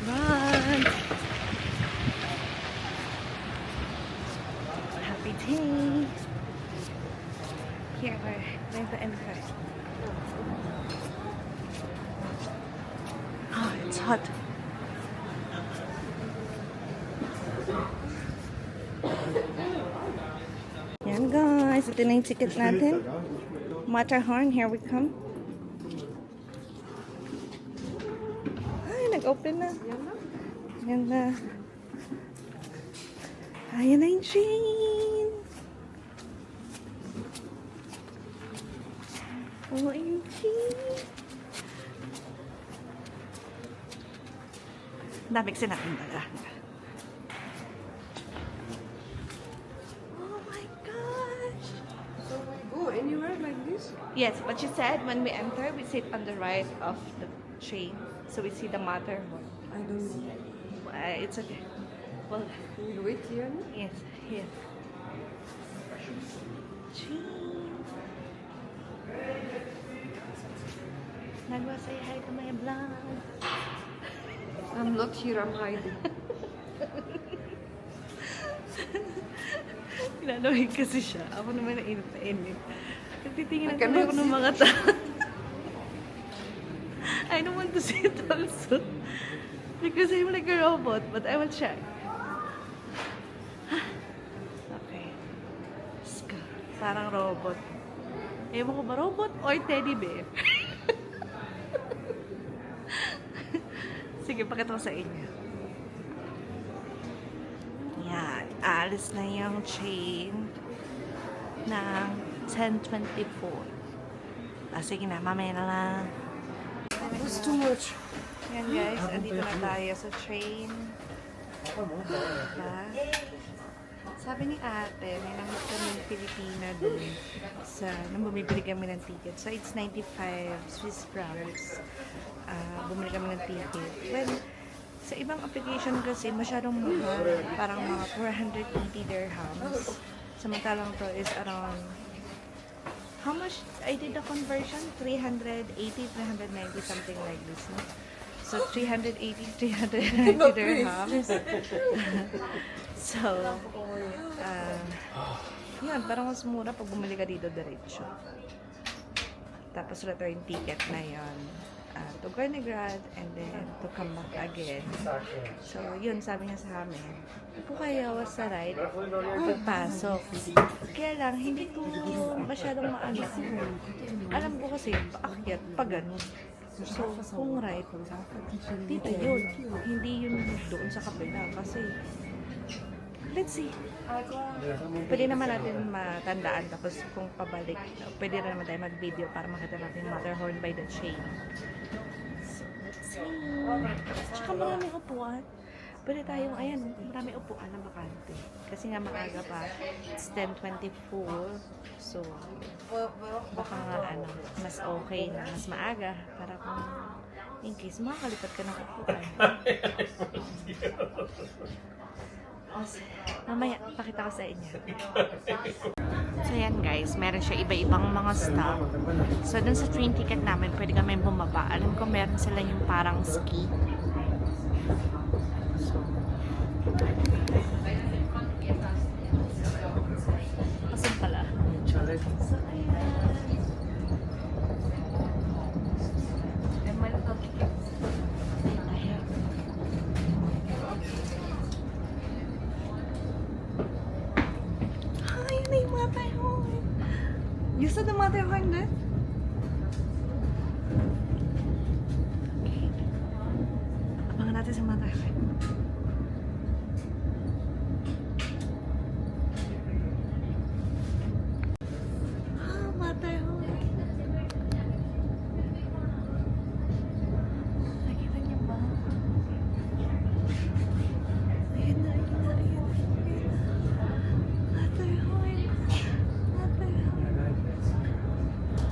Run! Happy day! Here, we're going to enter. Oh, it's hot. Yan guys, ito na yung ticket natin. Matterhorn, here we come. Ay, nag-open na. Yan na. Ayan na yung train. OMG. Dami kasi natin dala. Oh my gosh. So we go anywhere like this? Yes, but she said when we enter, we sit on the right of the train. So we see the Matterhorn. I don't know. It's okay. Well, We'll wait here. No? yes, here. Train. Nagwa, say hi to my vlog. I'm not here, I'm hiding. Pinanawin kasi siya. Ako naman na init na init. Nagtitingin I ako cannot ng mga tao. I don't want to see it also. Because I'm like a robot, but I will check. Okay. Let's go. Parang robot. Ewan ko ba, robot or teddy bear? Sige, pakita ko sa inyo. Yan. Alis na yung train ng 10:24. Sige na, mamaya na lang. That's too much. Yan guys, andito na tayo sa train. Diba? Sabi ni ate, may namit kami ng Pilipina dun sa, nung bumibili kami ng ticket. So it's 95 Swiss francs. Bumili kami ng ticket. Well, sa ibang application kasi masyadong mahal. Parang mga 480 dirhams. Samantalang to is around, how much? I did the conversion, 380, 390, something like this. No? So 380, 390 dirhams. So, yun, parang mas mura pag bumili ka dito diretso. Tapos return ticket na yun. To Gornegrad and then to come back again. So, yun, sabi niya sa amin, po kayo sa ride pagpasok. Kaya lang, hindi ko masyadong maano. Alam ko kasi, paakyat, pag ganun. So, kung ride, dito yun. Hindi yun doon sa kabila. Kasi, let's see. Pwede naman natin matandaan. Tapos, kung pabalik, pwede na naman tayo mag-video para makita natin yung Matterhorn by the train. So, let's see. Tsaka maraming upuan. Pwede tayong, ayan, maraming upuan na bakante. Kasi nga maaga pa. It's 10:24. So, baka nga ano, mas okay na, mas maaga. Para kung in case makakalipat ka ng upuan. Mamaya, pakita ko sa inyo. So yan guys, meron siya iba-ibang mga stop. So dun sa train ticket namin, pwede kami bumaba. Alam ko meron sila yung parang ski. So, asan pala? So ayan. You saw the Matterhorn there? Okay. Abangan natin sa Matterhorn. Matterhorn. Nakita niyo ba? Ayan na, ayan na, ayan na. Matterhorn.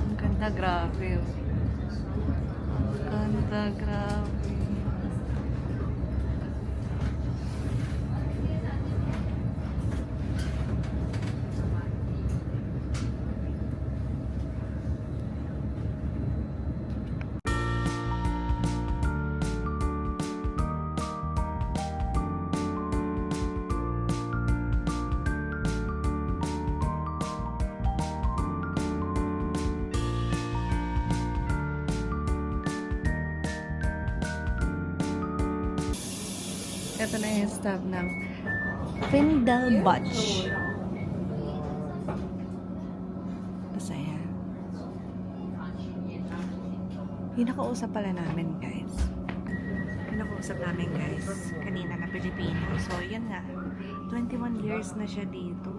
Ang ganda, grabe. Ang ganda, grabe. Ito na yung stop ng Findel Butch. Masaya. Pinakausap pala namin, guys. Pinakausap namin, guys, kanina na Pilipino. So, yun nga. 21 years na siya dito.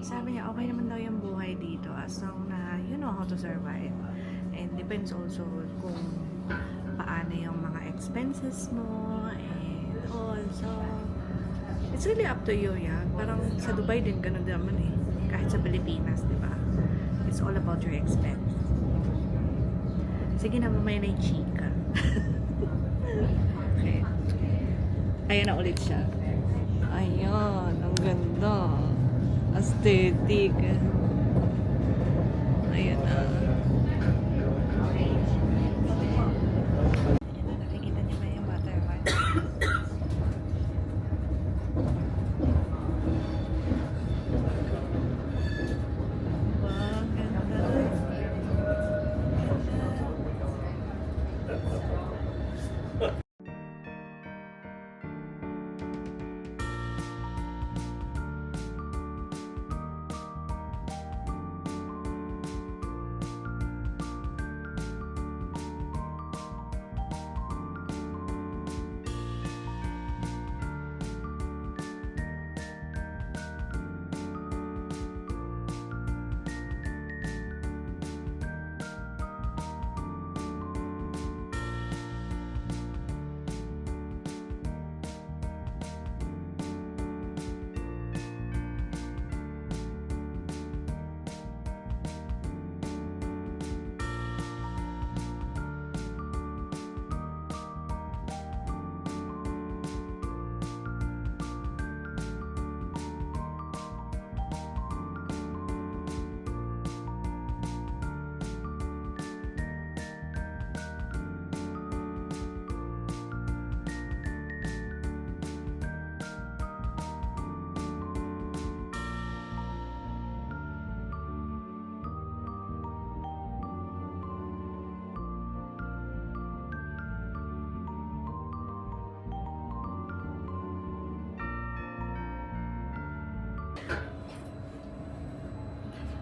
Sabi niya, okay naman daw yung buhay dito as long na you know how to survive. And depends also kung paano yung mga expenses mo and all. So, it's really up to you, yeah. Parang sa Dubai din, ganun din naman eh. Kahit sa Pilipinas, di ba? It's all about your expense. Sige na, mamaya na yung chika. Okay. Ayan na ulit siya. Ayan, ang ganda. Aesthetic. Ayan na. Ayan na, nakikita niyo ba yung butterfly? Wow, ganda.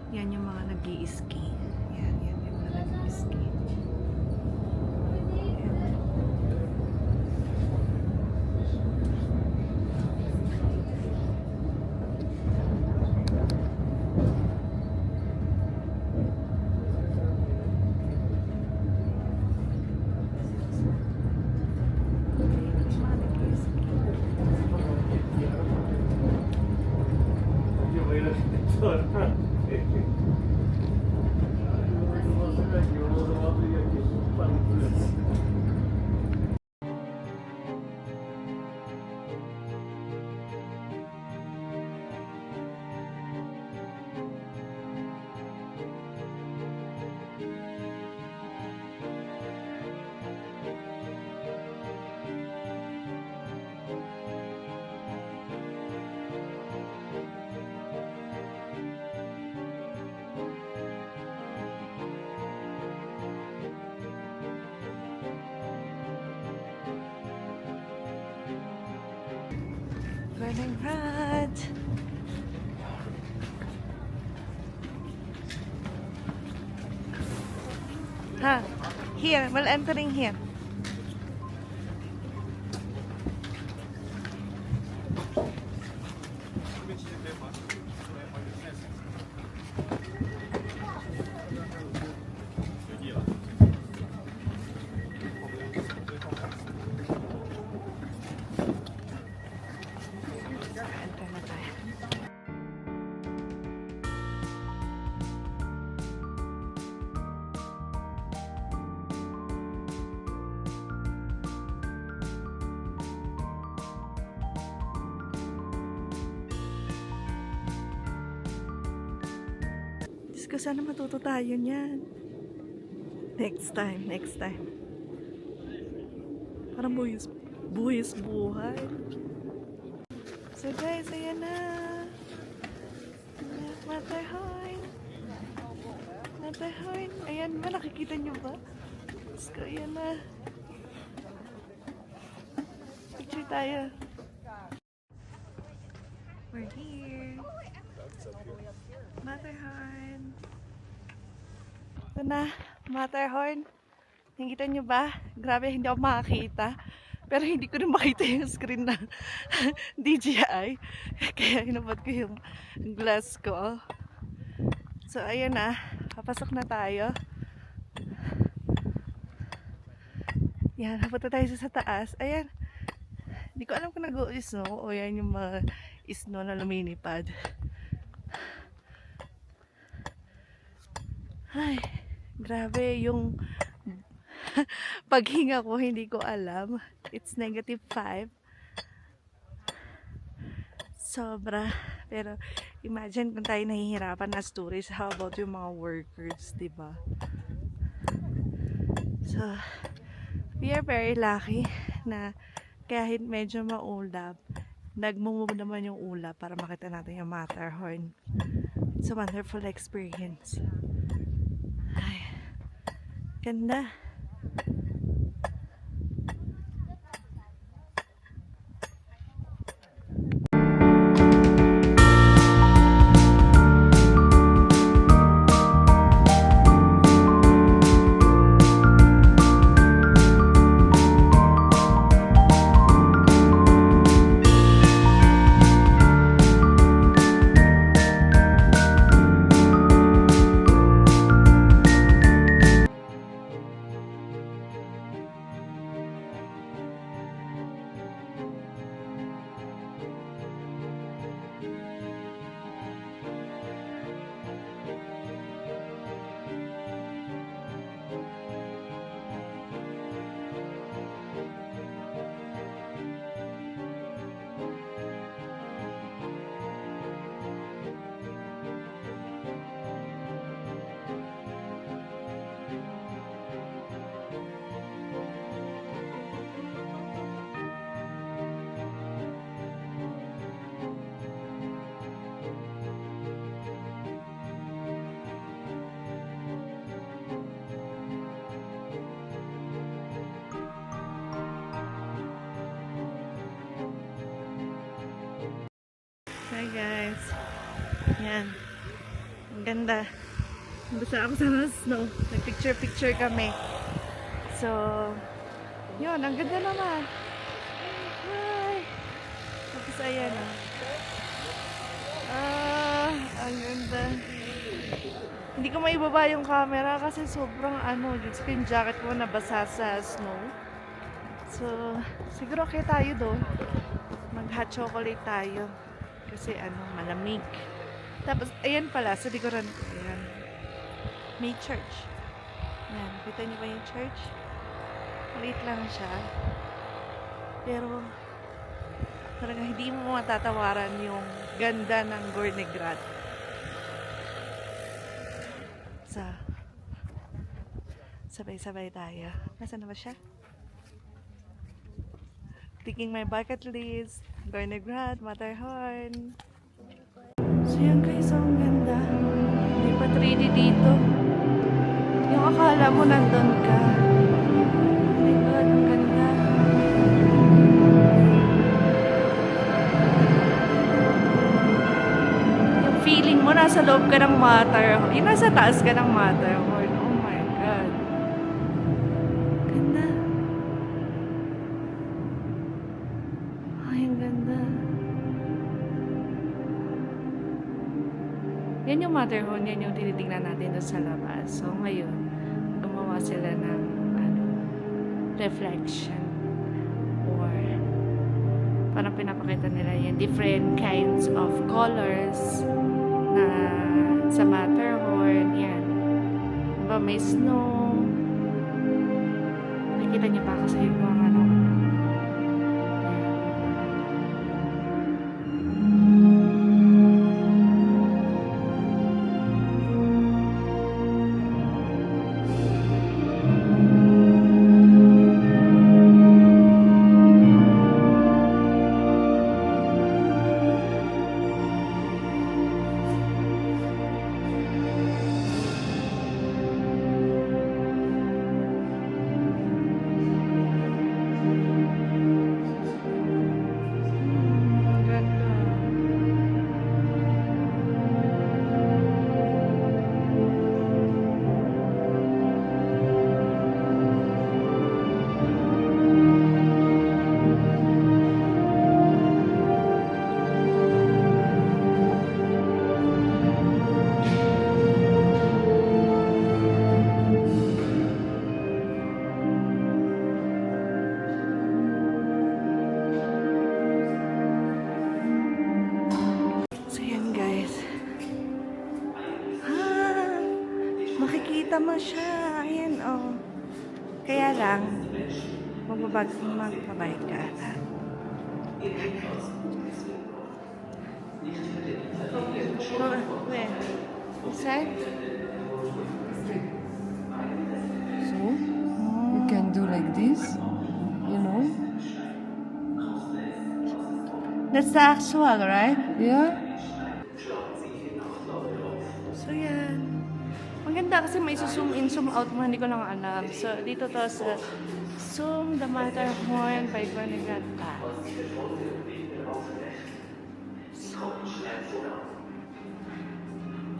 Yan yung mga nag-i-ski. Yan yung mga nag-i-ski. Burning Rod. Ha, here, we're entering here. Enter na tayo. Diyos ko, sana matuto tayo niyan. Next time, next time. Parang buhis buhay. So guys, ayan na. Matterhorn. Matterhorn. Ayan ba, nakikita nyo ba? Diyos ko, ayan na. Picture tayo. We're here. Matterhorn. Ito na, Matterhorn. Nakikita nyo ba? Grabe, hindi ako makakita. Pero hindi ko rin makita yung screen ng DJI. Kaya hinabot ko yung glass ko. So, ayan na. Papasok na tayo. Yan, napunta tayo sa taas. Ayan. Hindi ko alam kung nag-o-snow o yan yung mga snow na lumilipad. Ay, grabe yung paghinga ko, hindi ko alam. It's -5. Sobra. Pero imagine kung tayo nahihirapan as tourists, how about yung mga workers, diba? So, we are very lucky na kahit medyo maulap, nagmumove naman yung ulap para makita natin yung Matterhorn. It's a wonderful experience. Ay, ganda. Hi guys. Yan. Ang ganda. Basta ako sa snow. Nag-picture kami. So, yun. Ang ganda naman. Hi. Tapos ayan ang ganda. Hindi ko maibaba yung camera kasi sobrang yung jacket ko nabasa sa snow. So, siguro okay tayo doon. Mag-hot chocolate tayo. Kasi malamig. Tapos, ayan pala, sa likuran ko. Ayan. May church. Ayan, kita niyo ba yung church? Maliit lang siya. Pero, talaga hindi mo matatawaran yung ganda ng Gorney Grad. So, sabay-sabay tayo. Nasaan na ba siya? Taking my bucket list. Gorney Grad, Matterhorn. So yan guys, ang ganda. May pa-3D dito. Yung akala mo nandun ka. Oh my God, ang ganda. Yung feeling mo, nasa loob ka ng Matterhorn. Yung nasa taas ka ng Matterhorn. Oh my God. Ganda. Ay, ang ganda. Yan yung Matterhorn, yan yung tinitingnan natin doon sa labas. So, ngayon, gumawa sila ng reflection or parang pinapakita nila yung different kinds of colors na sa Matterhorn. Yan. Diba, may snow. Nakikita niyo ba kasi yung mga makikita mo siya. Ayan, oh. Kaya lang, magbabayad ka ata. Oh, where? Inside? So, you can do like this, you know? That's the actual, right? Yeah? So, yan. Ang ganda kasi may zoom in, zoom out mo, hindi ko lang alam. So, dito to sa Zoom the Matterhorn by Guanagrad Pass.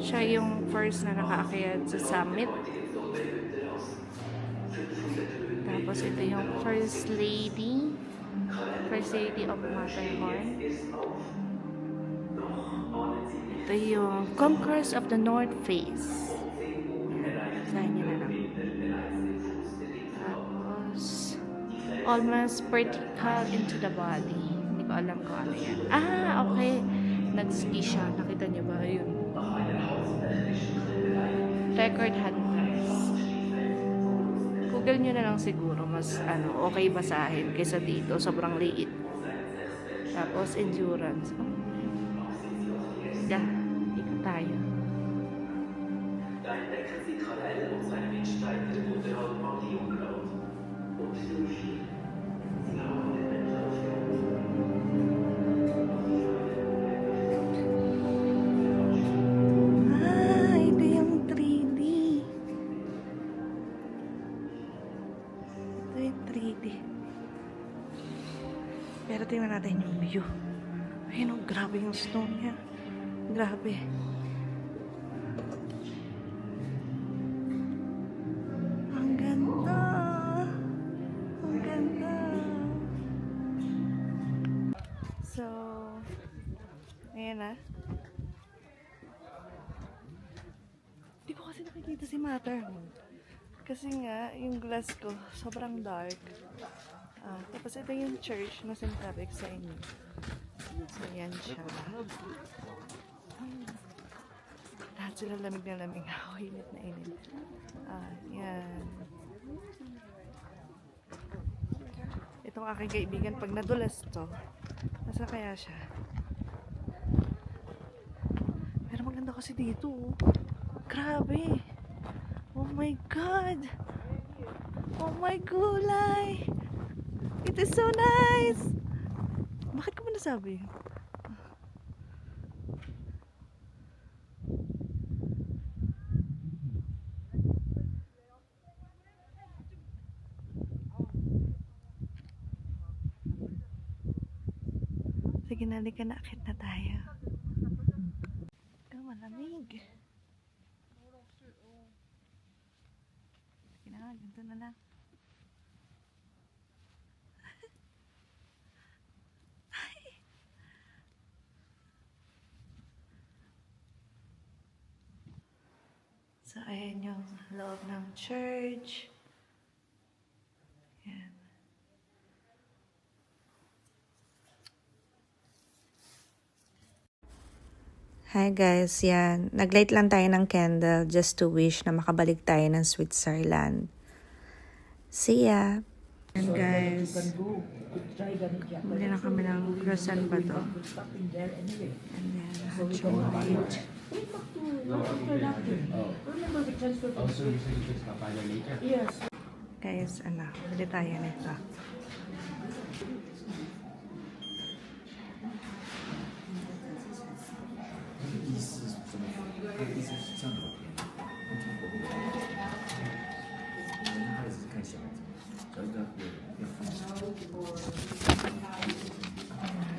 Siya yung first na nakaakyat sa summit. Tapos ito yung First Lady of Matterhorn. Ito yung Concourse of the North Face. Sahin nyo na lang. Tapos, almost vertical into the body. Hindi ko alam kung ano yan. Ah, okay. Nag-ski siya. Nakita niyo ba? Yun. Record hunters. Google nyo na lang siguro. Mas, okay basahin kaysa dito. Sobrang liit. Tapos, endurance. Yeah, ikot tayo. Ito yung 3D. Ito yung 3D. Pero tingnan natin yung view. Ayun, oh, grabe yung snow niya. Grabe. Ang ganda. Ang ganda. So, ayan na. Di ko kasi nakikita si Matterhorn. Kasi nga, yung glass ko, sobrang dark. Tapos ito yung church na sinasabi ko sa inyo. So, ayan siya. Lahat sila lamig na lamig. Ako, init na init. Yan. Itong aking kaibigan, pag nadulas to, nasa kaya siya? Pero maganda kasi dito. Grabe. Oh my God. Oh my gulay. It is so nice. Bakit ko ba nasabi? Sige, nalika na, akit na tayo. Ito, malamig. Sige na, ganito na lang. So, ayan yung loob ng church. Ayan. Hi guys, yan. Naglight lang tayo ng candle just to wish na makabalik tayo ng Switzerland. See ya! And guys, bili na kami ng croissant ba to? And then, hot chocolate. Guys, bili tayo nito.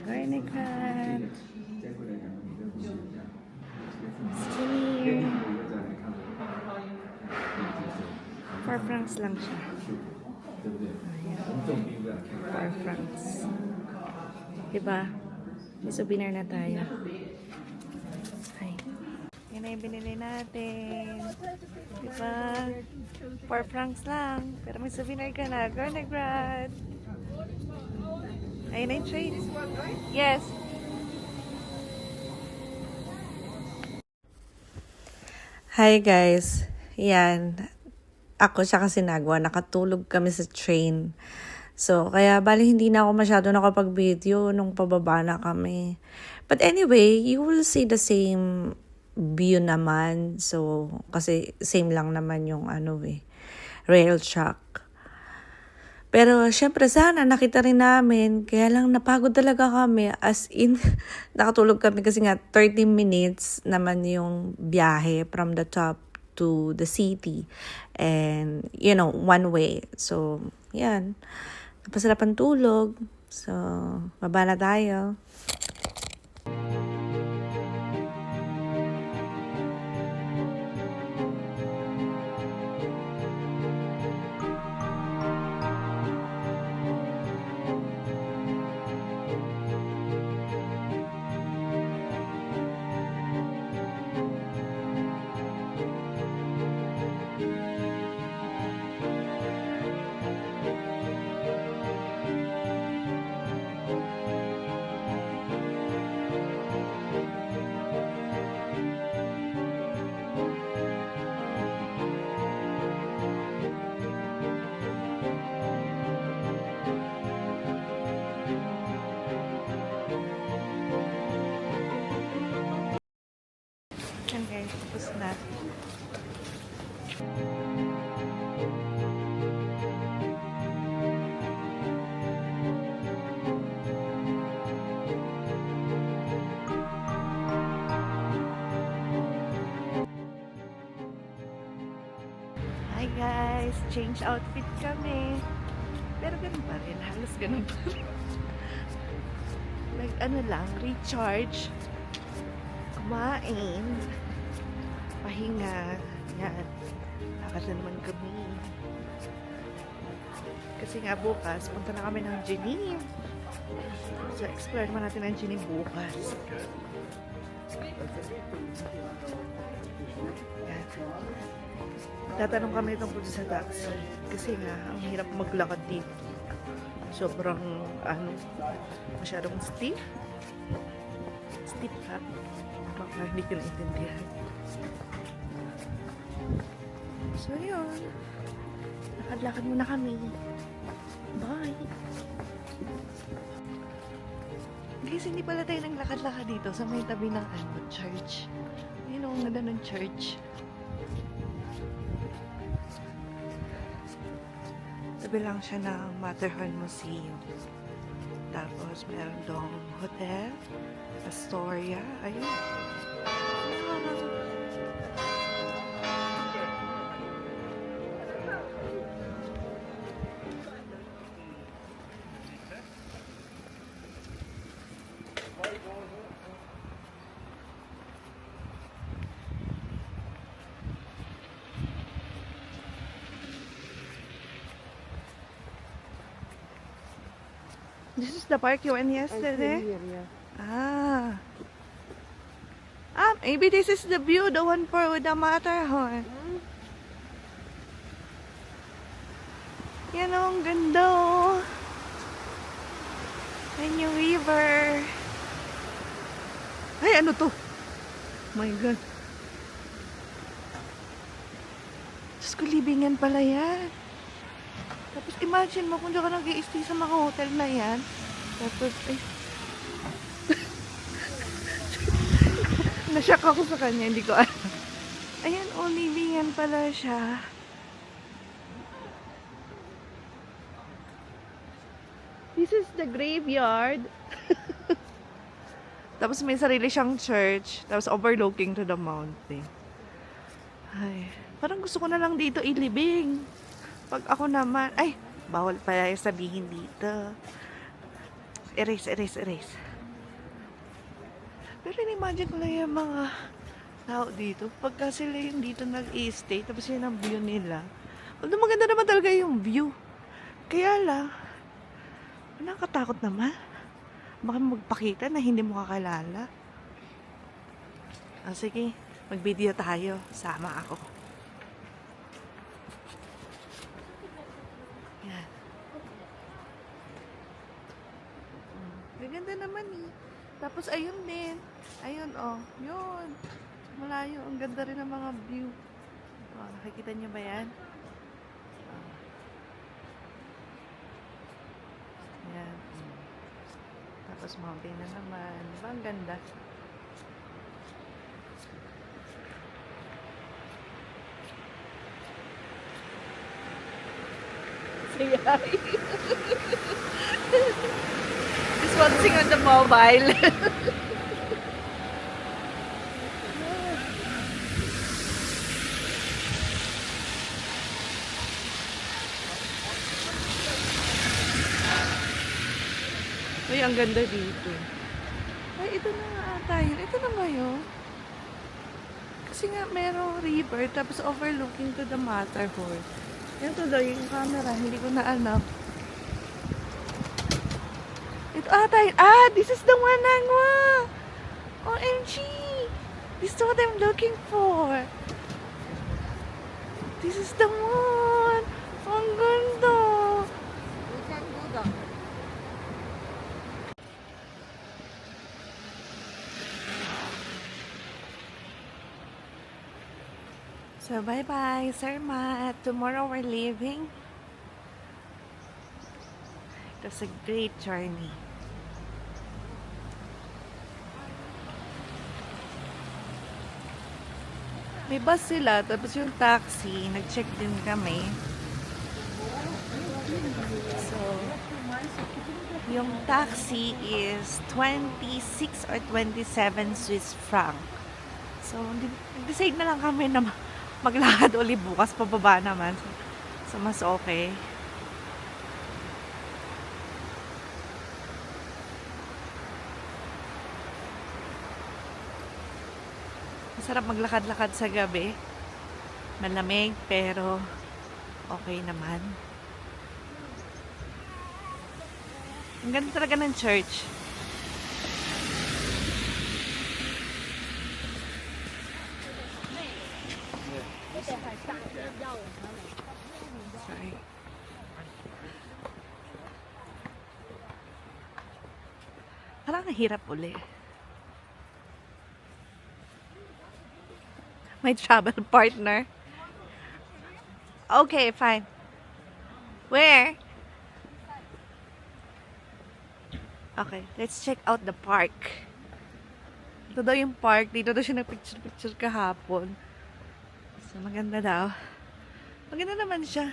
Garnicat. Skinny. 4 francs lang siya. Ayan. 4 francs. Diba? May souvenir na tayo. Ay. Yan na yung binili natin. Diba? 4 francs lang. Pero may souvenir ka na. Guanagrad. Ayun na yung trace. Yes. Hi guys. yan, ako siya kasi nagwa, nakatulog kami sa train. So, kaya bali hindi na ako masyado nakapag-video nung pababa na kami. But anyway, you will see the same view naman. So, kasi same lang naman yung rail track. Pero syempre sana nakita rin namin, kaya lang napagod talaga kami as in nakatulog kami kasi nga 30 minutes naman yung biyahe from the top to the city and one way. So, yan. Napasarapan tulog. So, baba na tayo. Yan guys, tapos na. Hi guys, change outfit kami. Pero ganun pa rin, halos ganun pa rin. Like recharge, kumain, pahinga, yan. Lakad na naman kami. Kasi nga bukas, punta na kami ng Geneve. So, explore naman natin ang Geneve bukas. Yan. Tatanong kami tungkol sa taxi. Kasi nga, ang hirap maglakad dito. Sobrang, masyadong steep. Steep ha? Baka hindi ko naintindihan. So, yun. Lakad-lakad muna kami. Bye! Guys, hindi pala tayo naglakad-lakad dito sa may tabi ng church. Yun ang ganda ng church. Tabi lang siya ng Matterhorn Museum. Tapos, meron doong hotel, Astoria. Ayun. This is the park you went yesterday? Ah. Maybe this is the view, the one with the Matterhorn. Yan ang ganda oh. Yan yung river. Ay, ano to? My God. Diyos ko, libingan pala yan. Tapos imagine mo kung diyan ka nag-i-stay sa mga hotel na yan. Tapos, nashock ako sa kanya, hindi ko alam. Ayan, libingan pala siya. This is the graveyard. Tapos may sarili siyang church. Tapos overlooking to the mountain. Ay, parang gusto ko na lang dito ilibing. Pag ako naman, ay, bawal pala yung sabihin dito. Erase. Pero imagine ko lang yung mga tao dito. Pagka sila yung dito nag-i-stay, tapos yun ang view nila. Although maganda naman talaga yung view. Kaya lang, nakakatakot naman. Baka magpakita na hindi mo kakilala. Sige, mag-video tayo. Sama ako. Yan. Gaganda naman eh. Tapos ayun din. Ayun oh. Yun. Malayo. Ang ganda rin ng mga view. Oh, nakikita niyo ba yan? Oh. Yan. Tapos mountain na naman. Diba ang ganda? Sayay. Just watching on the mobile. Uy, ang ganda dito. Ay, ito na nga ata yun. Ito na nga yun. Kasi nga merong river tapos overlooking to the Matterhorn. Yan tuloy yung camera. Hindi ko na alam. Ito ata yun. Ah, this is the one Nangwa! OMG! This is what I'm looking for. This is the one! Ang ganda! We can do that. So, bye-bye, Sir Matt. Tomorrow we're leaving. It was a great journey. May bus sila, tapos yung taxi, nag-check din kami. So, yung taxi is 26 or 27 Swiss franc. So, nag-decide na lang kami na maglakad ulit bukas, pababa naman. So, mas okay. Masarap maglakad-lakad sa gabi. Malamig, pero okay naman. Ang ganda talaga ng church. Sorry. Parang hirap uli. My travel partner. Okay, fine. Where? Okay, let's check out the park. Ito daw yung park. Dito daw siya nagpicture-picture kahapon. So, maganda daw. Maganda naman siya.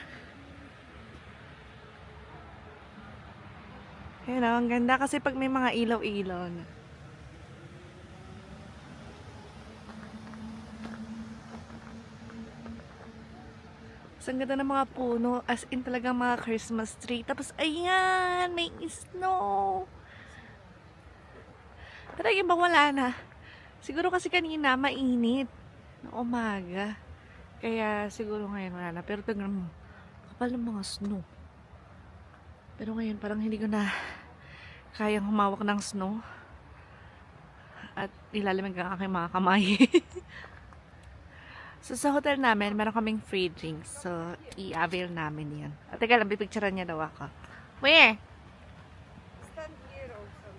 Ayun na, ang ganda kasi pag may mga ilaw-ilaw na. So, ang ganda ng mga puno. As in talaga mga Christmas tree. Tapos, ayan! May snow! Pero yung iba wala na. Siguro kasi kanina mainit. Na umaga. Kaya siguro ngayon wala na. Pero tignan mo. Kapal ng mga snow. Pero ngayon parang hindi ko na kayang humawak ng snow. At ilalamig ang aking mga kamay. So, sa hotel namin, meron kaming free drinks. So, i-avail namin yan. At teka lang, pipicturean niya daw ako. Where? Stand here also.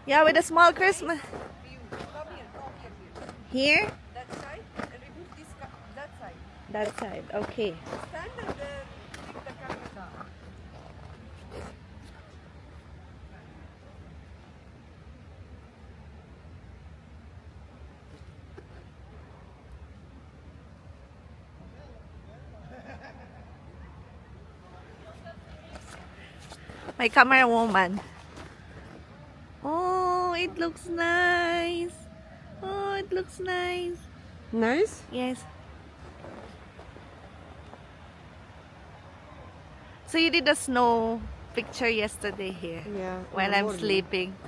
Yeah, with a small Christmas. View. Come here, here. Here? That side, and remove this, that side. That side. Okay. Stand and then take the camera down. My camera woman. Oh, it looks nice. Oh, it looks nice. Nice? Yes. So you did a snow picture yesterday here Yeah. while I'm sleeping.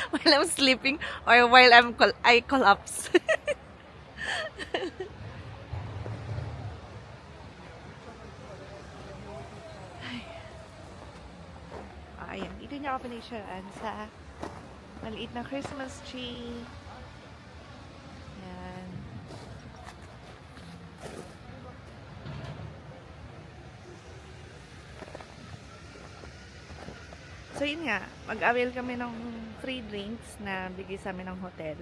While I'm sleeping or while I collapse. Ayan, dito niya ako pinicturean sa maliit na Christmas tree. Ayan. So yun nga, mag-avail kami ng free drinks na bigay sa amin ng hotel.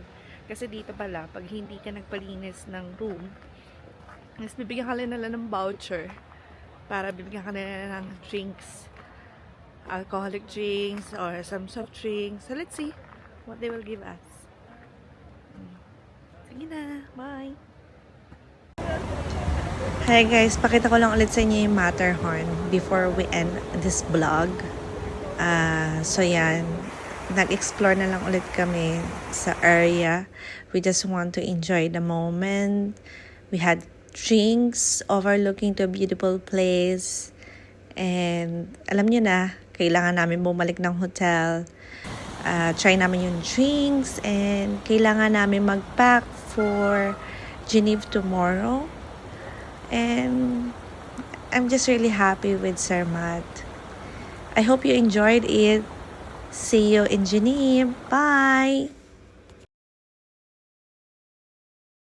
Kasi dito pala, pag hindi ka nagpalinis ng room, mas bibigyan ka nila ng voucher para bibigyan ka nila ng drinks, alcoholic drinks or some soft drinks. So let's see what they will give us. Sige na, bye! Hi guys, pakita ko lang ulit sa inyo yung Matterhorn before we end this vlog. So yan, nag-explore na lang ulit kami sa area. We just want to enjoy the moment. We had drinks overlooking to a beautiful place. And alam nyo na, kailangan namin bumalik ng hotel. Try namin yung drinks and kailangan namin mag-pack for Geneva tomorrow. And I'm just really happy with Zermatt. I hope you enjoyed it. See you in Geneva. Bye!